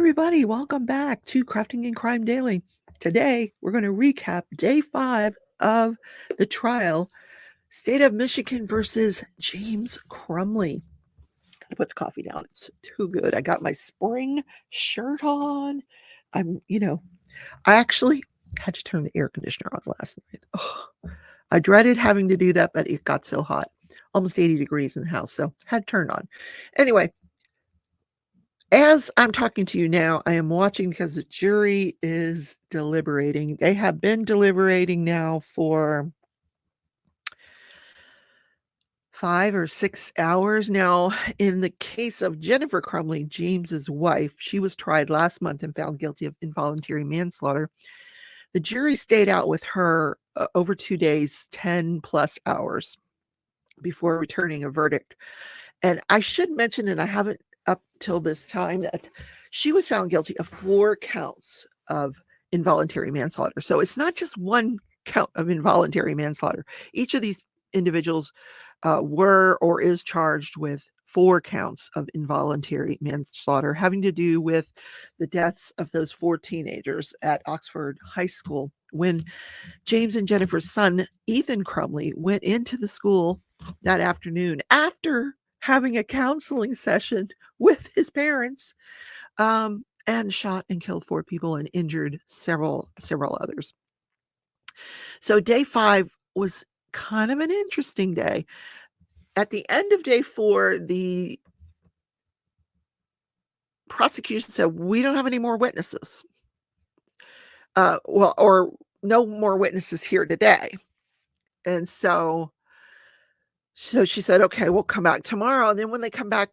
everybody, welcome back to Crafting and Crime Daily. Today, we're going to recap day 5 of the trial, State of Michigan versus James Crumley. Gotta put the coffee down. It's too good. I got my spring shirt on. I actually had to turn the air conditioner on last night. Oh, I dreaded having to do that, but it got so hot. Almost 80 degrees in the house, so had to turn on. Anyway, as I'm talking to you now, I am watching because the jury is deliberating. They have been deliberating now for 5 or 6 hours now. In the case of Jennifer Crumley, James's wife, she was tried last month and found guilty of involuntary manslaughter. The jury stayed out with her over 2 days, 10 plus hours before returning a verdict. And I should mention, and I haven't up till this time, that she was found guilty of 4 counts of involuntary manslaughter. So it's not just one count of involuntary manslaughter. Each of these individuals were or is charged with 4 counts of involuntary manslaughter having to do with the deaths of those 4 teenagers at Oxford High School when James and Jennifer's son, Ethan Crumley, went into the school that afternoon after having a counseling session with his parents, and shot and killed 4 people and injured several others. So day 5 was kind of an interesting day. At the end of day 4, the prosecution said, we don't have any more witnesses. Or no more witnesses here today. And so she said, okay, we'll come back tomorrow. And then when they came back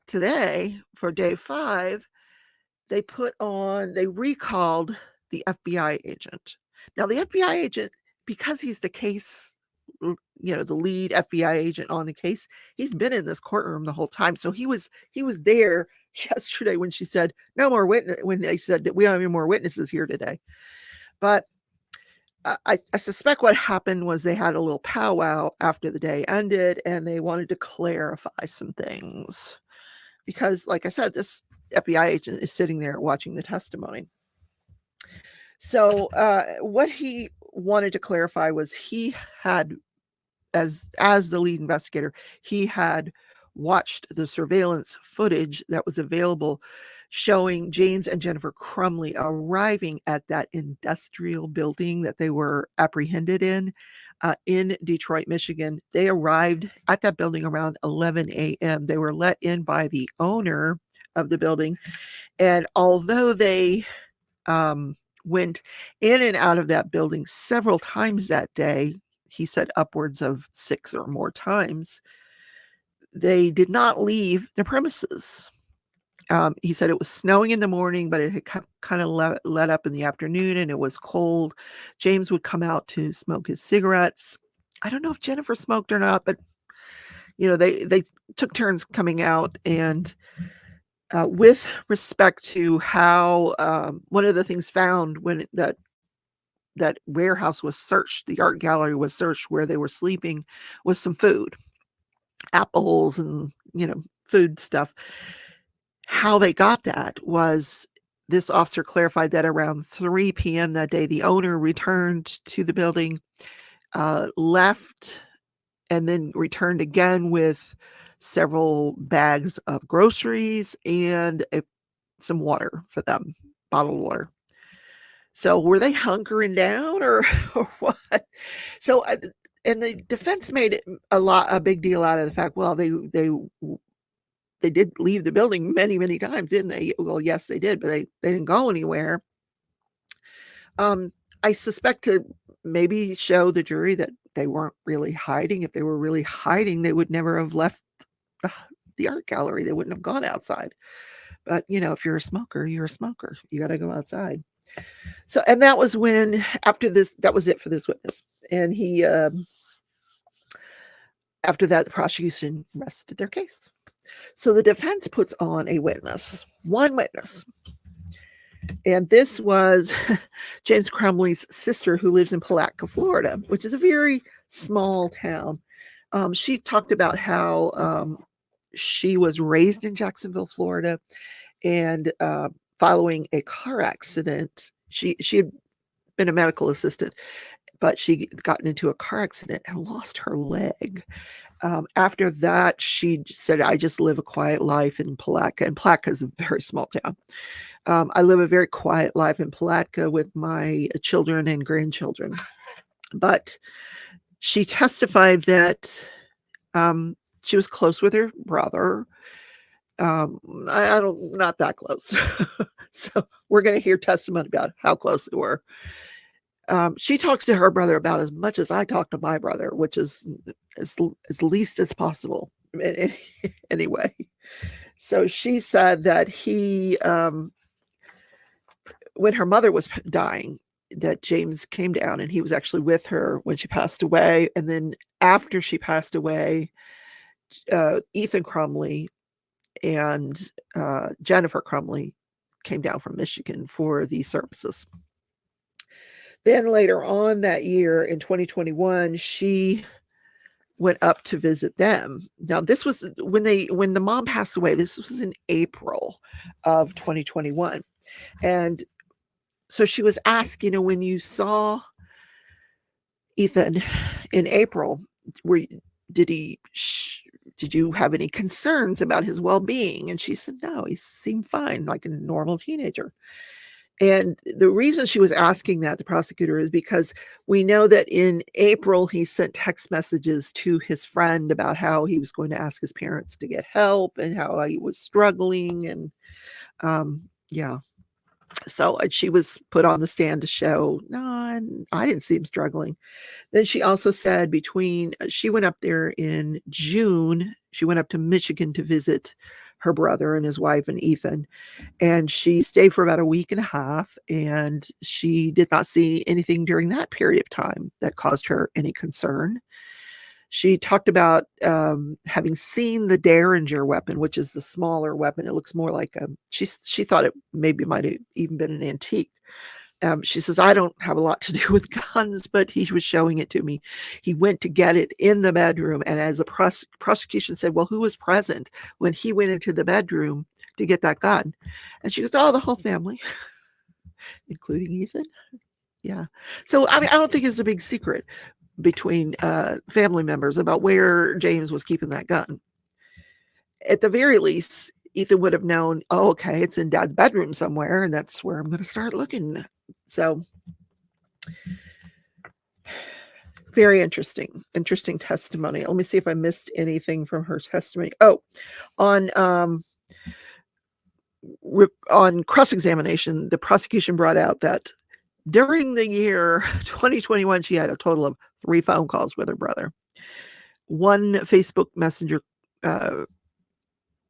today for day 5, they recalled the FBI agent. Now the FBI agent, because he's the case, the lead FBI agent on the case, he's been in this courtroom the whole time. So he was there yesterday when she said no more witness, when they said that we don't have any more witnesses here today. But I suspect what happened was they had a little powwow after the day ended and they wanted to clarify some things because, like I said, this FBI agent is sitting there watching the testimony. So what he wanted to clarify was he had, as the lead investigator, he had watched the surveillance footage that was available showing James and Jennifer Crumley arriving at that industrial building that they were apprehended in Detroit, Michigan. They arrived at that building around 11 a.m. They were let in by the owner of the building. And although they went in and out of that building several times that day, he said upwards of 6 or more times, they did not leave the premises. He said it was snowing in the morning, but it had kind of let up in the afternoon and it was cold. James would come out to smoke his cigarettes. I don't know if Jennifer smoked or not, but they took turns coming out. And with respect to how one of the things found when that warehouse was searched, the art gallery was searched where they were sleeping, was some food, apples and food stuff. How they got that was, this officer clarified that around 3 p.m. that day, the owner returned to the building, left, and then returned again with several bags of groceries and some water for them, bottled water. So were they hunkering down or what? So, and the defense made a big deal out of the fact, well, they did leave the building many, many times, didn't they? Well, yes, they did, but they didn't go anywhere. I suspect to maybe show the jury that they weren't really hiding. If they were really hiding, they would never have left the art gallery. They wouldn't have gone outside. But, if you're a smoker, you're a smoker. You got to go outside. So, and that was when, after this, that was it for this witness. And he, after that, the prosecution rested their case. So the defense puts on one witness. And this was James Crumley's sister, who lives in Palatka, Florida, which is a very small town. She talked about how she was raised in Jacksonville, Florida, and following a car accident. She had been a medical assistant, but she gotten into a car accident and lost her leg. After that, she said, "I just live a quiet life in Palatka," and Palatka is a very small town. "I live a very quiet life in Palatka with my children and grandchildren." But she testified that she was close with her brother. I don't, not that close. So we're going to hear testimony about how close they were. She talks to her brother about as much as I talk to my brother, which is as least as possible. Anyway, so she said that when her mother was dying, that James came down and he was actually with her when she passed away. And then after she passed away, Ethan Crumley and Jennifer Crumley came down from Michigan for the services. Then later on that year in 2021, she went up to visit them. Now, this was when the mom passed away. This was in April of 2021. And so she was asked, when you saw Ethan in April, did you have any concerns about his well-being? And she said, no, he seemed fine, like a normal teenager. And the reason she was asking that, the prosecutor, is because we know that in April, he sent text messages to his friend about how he was going to ask his parents to get help and how he was struggling. And yeah. So she was put on the stand to show, no, I didn't see him struggling. Then she also said she went up there in June. She went up to Michigan to visit her brother and his wife and Ethan. And she stayed for about a week and a half. And she did not see anything during that period of time that caused her any concern. She talked about having seen the Derringer weapon, which is the smaller weapon. It looks more like she thought it maybe might have even been an antique. She says, I don't have a lot to do with guns, but he was showing it to me. He went to get it in the bedroom. And as the prosecution said, well, who was present when he went into the bedroom to get that gun? And she goes, oh, the whole family, including Ethan. Yeah. So, I don't think it's a big secret between family members about where James was keeping that gun. At the very least, Ethan would have known, oh, okay, it's in Dad's bedroom somewhere, and that's where I'm going to start looking. So, very interesting testimony. Let me see if I missed anything from her testimony. Oh, on cross-examination, the prosecution brought out that during the year 2021, she had a total of 3 phone calls with her brother, 1 Facebook Messenger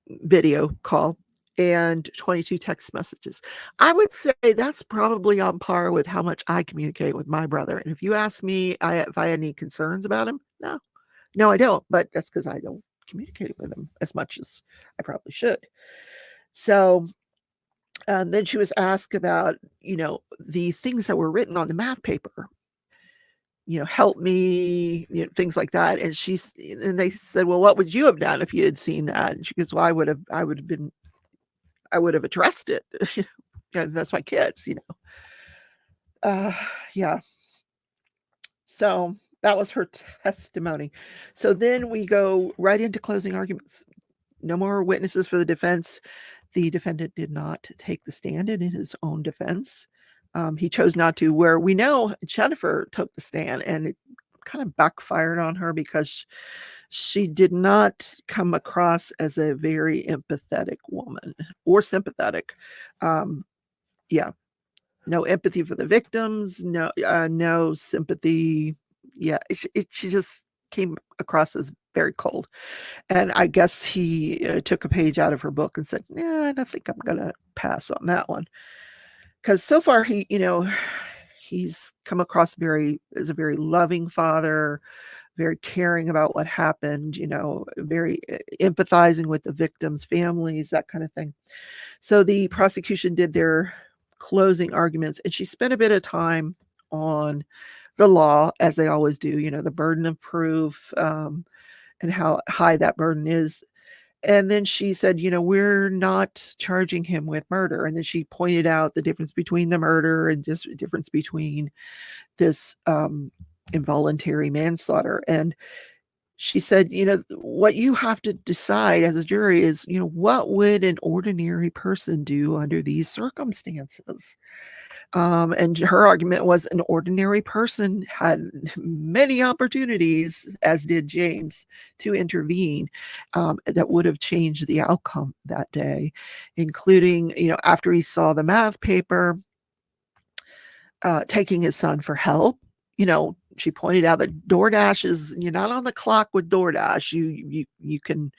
video call, and 22 text messages. I would say that's probably on par with how much I communicate with my brother. And if you ask me if I had any concerns about him, no, I don't. But that's because I don't communicate with him as much as I probably should. So then she was asked about, the things that were written on the math paper. Help me, things like that. And they said, well, what would you have done if you had seen that? And she goes, well, I would have addressed it. Yeah, that's my kids, yeah. So that was her testimony. So then we go right into closing arguments. No more witnesses for the defense. The defendant did not take the stand in his own defense. He chose not to, where we know Jennifer took the stand, and it kind of backfired on her because she did not come across as a very empathetic woman or sympathetic. Yeah, no empathy for the victims, no sympathy. Yeah, she just came across as very cold. And I guess he took a page out of her book and said, I don't think I'm going to pass on that one. Because so far he's come across as a very loving father, very caring about what happened, very empathizing with the victims' families, that kind of thing. So the prosecution did their closing arguments, and she spent a bit of time on the law, as they always do, the burden of proof, and how high that burden is. And then she said, we're not charging him with murder. And then she pointed out the difference between the murder and just the difference between this involuntary manslaughter. And she said, what you have to decide as a jury is, what would an ordinary person do under these circumstances? And her argument was an ordinary person had many opportunities, as did James, to intervene that would have changed the outcome that day, including, after he saw the math paper, taking his son for help. She pointed out that DoorDash you're not on the clock with DoorDash. You can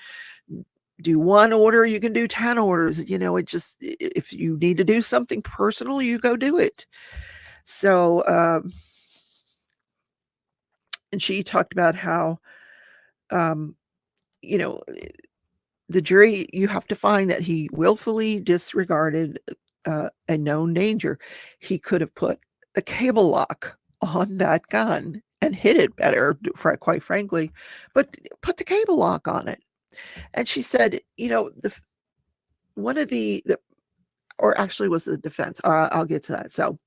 do one order, you can do 10 orders. It just, if you need to do something personal, you go do it. So, and she talked about how, you know, the jury, you have to find that he willfully disregarded a known danger. He could have put a cable lock on that gun and hid it better, quite frankly, but put the cable lock on it. And she said, one of the or actually was the defense. I'll get to that. So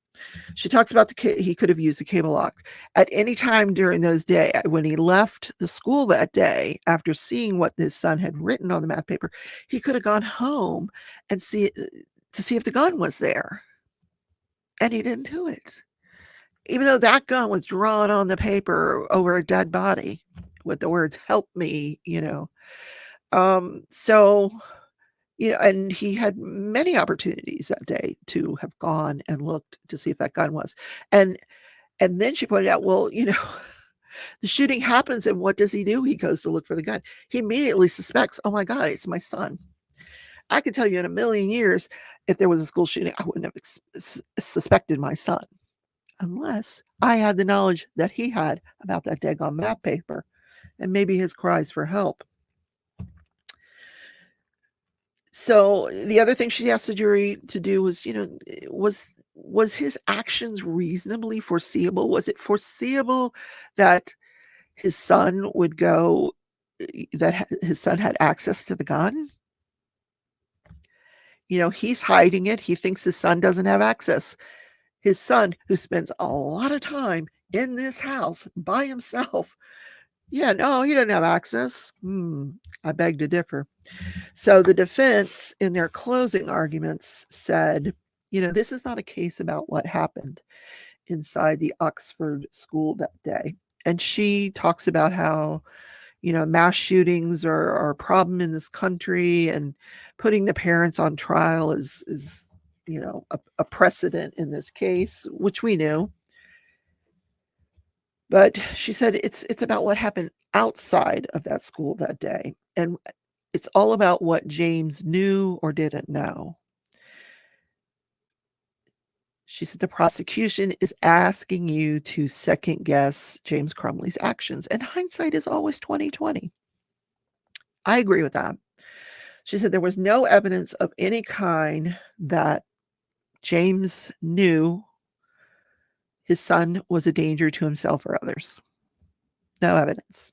she talks about he could have used the cable lock at any time during those days. When he left the school that day, after seeing what his son had written on the math paper, he could have gone home and see if the gun was there. And he didn't do it. Even though that gun was drawn on the paper over a dead body with the words, "Help me," So, and he had many opportunities that day to have gone and looked to see if that gun was. And then she pointed out, well, the shooting happens, and what does he do? He goes to look for the gun. He immediately suspects, oh my God, it's my son. I can tell you in a million years, if there was a school shooting, I wouldn't have suspected my son unless I had the knowledge that he had about that daggone map paper and maybe his cries for help. So the other thing she asked the jury to do was, was his actions reasonably foreseeable? Was it foreseeable that his son would go, that his son had access to the gun? He's hiding it. He thinks his son doesn't have access. His son, who spends a lot of time in this house by himself. Yeah, no, he doesn't have access. I beg to differ. So the defense, in their closing arguments, said, this is not a case about what happened inside the Oxford school that day. And she talks about how, mass shootings are a problem in this country, and putting the parents on trial is a precedent in this case, which we knew. But she said it's about what happened outside of that school that day. And it's all about what James knew or didn't know. She said the prosecution is asking you to second guess James Crumley's actions, and hindsight is always 20/20. I agree with that. She said there was no evidence of any kind that James knew his son was a danger to himself or others. No evidence.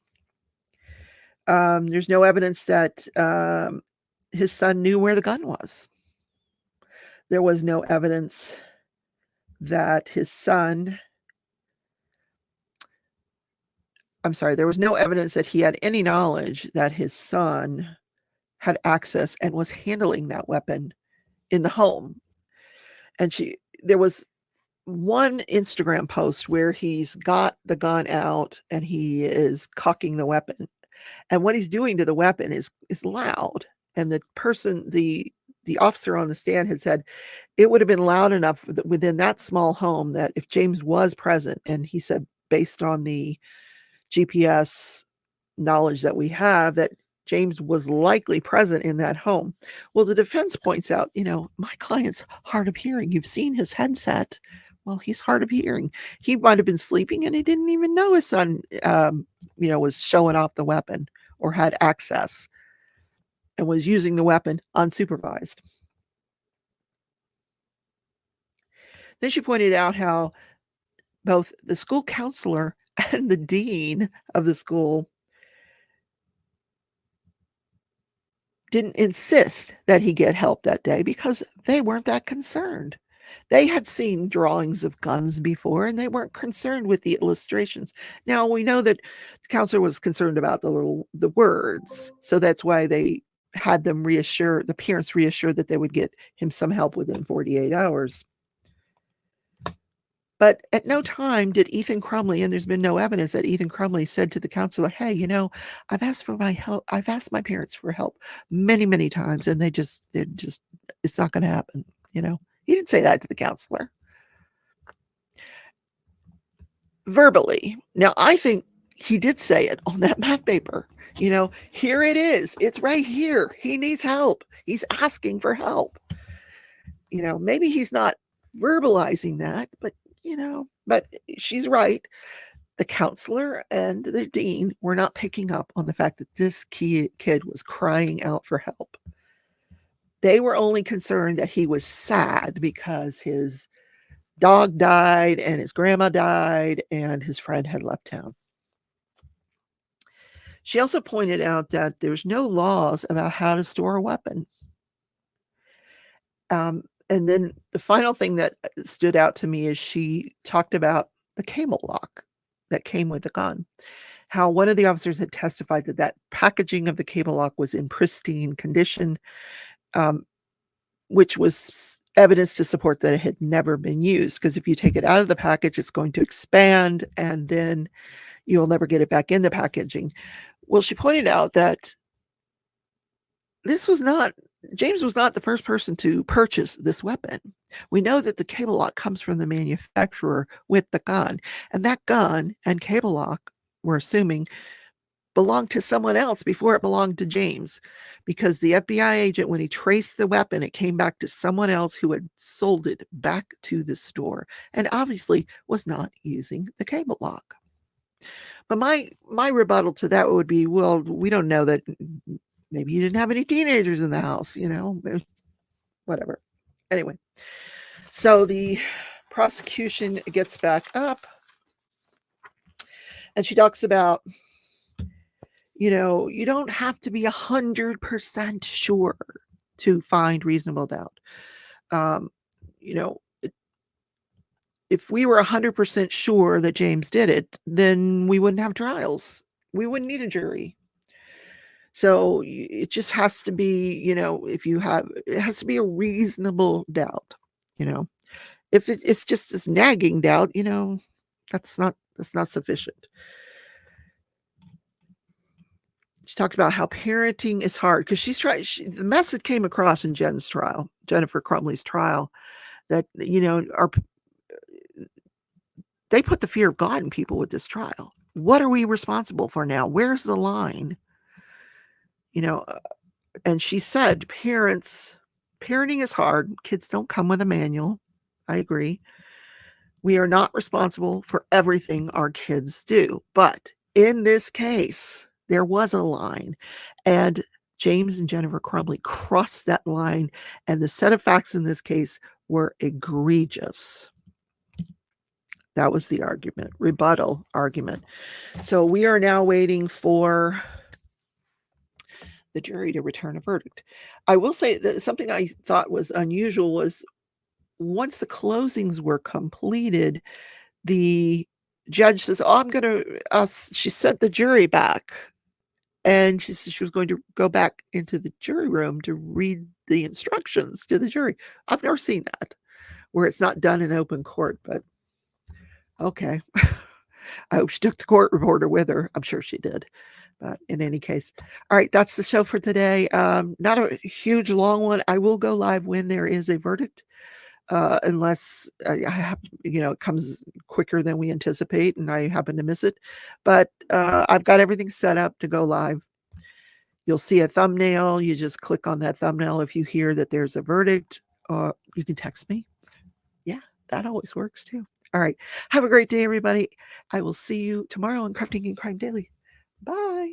There's no evidence that his son knew where the gun was. There was no evidence that his son, there was no evidence that he had any knowledge that his son had access and was handling that weapon in the home. And there was one Instagram post where he's got the gun out and he is cocking the weapon. And what he's doing to the weapon is loud. And the person, the officer on the stand had said it would have been loud enough within that small home that if James was present, and he said, based on the GPS knowledge that we have, that James was likely present in that home. Well, the defense points out, my client's hard of hearing. You've seen his headset. Well, he's hard of hearing. He might have been sleeping and he didn't even know his son, was showing off the weapon or had access and was using the weapon unsupervised. Then she pointed out how both the school counselor and the dean of the school didn't insist that he get help that day because they weren't that concerned. They had seen drawings of guns before, and they weren't concerned with the illustrations. Now, we know that the counselor was concerned about the words, so that's why they had them the parents reassure that they would get him some help within 48 hours. But at no time did Ethan Crumley, and there's been no evidence that Ethan Crumley said to the counselor, "Hey, I've asked for my help. I've asked my parents for help many, many times, and it's not going to happen." He didn't say that to the counselor verbally. Now, I think he did say it on that math paper. Here it is. It's right here. He needs help. He's asking for help. Maybe he's not verbalizing that, but she's right. The counselor and the dean were not picking up on the fact that this kid was crying out for help. They were only concerned that he was sad because his dog died and his grandma died and his friend had left town. She also pointed out that there's no laws about how to store a weapon. And then the final thing that stood out to me is she talked about the cable lock that came with the gun. How one of the officers had testified that packaging of the cable lock was in pristine condition, which was evidence to support that it had never been used. Because if you take it out of the package, it's going to expand, and then you'll never get it back in the packaging. Well, she pointed out that James was not the first person to purchase this weapon. We know that the cable lock comes from the manufacturer with the gun, and that gun and cable lock, we're assuming, belonged to someone else before it belonged to James, because the FBI agent, when he traced the weapon, it came back to someone else who had sold it back to the store and obviously was not using the cable lock. But my rebuttal to that would be, well, we don't know that. Maybe you didn't have any teenagers in the house, whatever. Anyway, so the prosecution gets back up and she talks about, you don't have to be 100% sure to find reasonable doubt. If we were 100% sure that James did it, then we wouldn't have trials. We wouldn't need a jury. So it just has to be, it has to be a reasonable doubt, If it's just this nagging doubt, that's not sufficient. She talked about how parenting is hard because the message came across in Jennifer Crumley's trial, that, they put the fear of God in people with this trial. What are we responsible for now? Where's the line? And she said, parenting is hard. Kids don't come with a manual. I agree. We are not responsible for everything our kids do. But in this case, there was a line. And James and Jennifer Crumley crossed that line. And the set of facts in this case were egregious. That was the rebuttal argument. So we are now waiting for the jury to return a verdict. I will say that something I thought was unusual was once the closings were completed, the judge says, she sent the jury back. And she said she was going to go back into the jury room to read the instructions to the jury. I've never seen that, where it's not done in open court, but okay. I hope she took the court reporter with her. I'm sure she did. But in any case, all right, that's the show for today. Not a huge long one. I will go live when there is a verdict, unless it comes quicker than we anticipate and I happen to miss it. But I've got everything set up to go live. You'll see a thumbnail. You just click on that thumbnail if you hear that there's a verdict. You can text me. Yeah, that always works too. All right. Have a great day, everybody. I will see you tomorrow on Crafting and Crime Daily. Bye.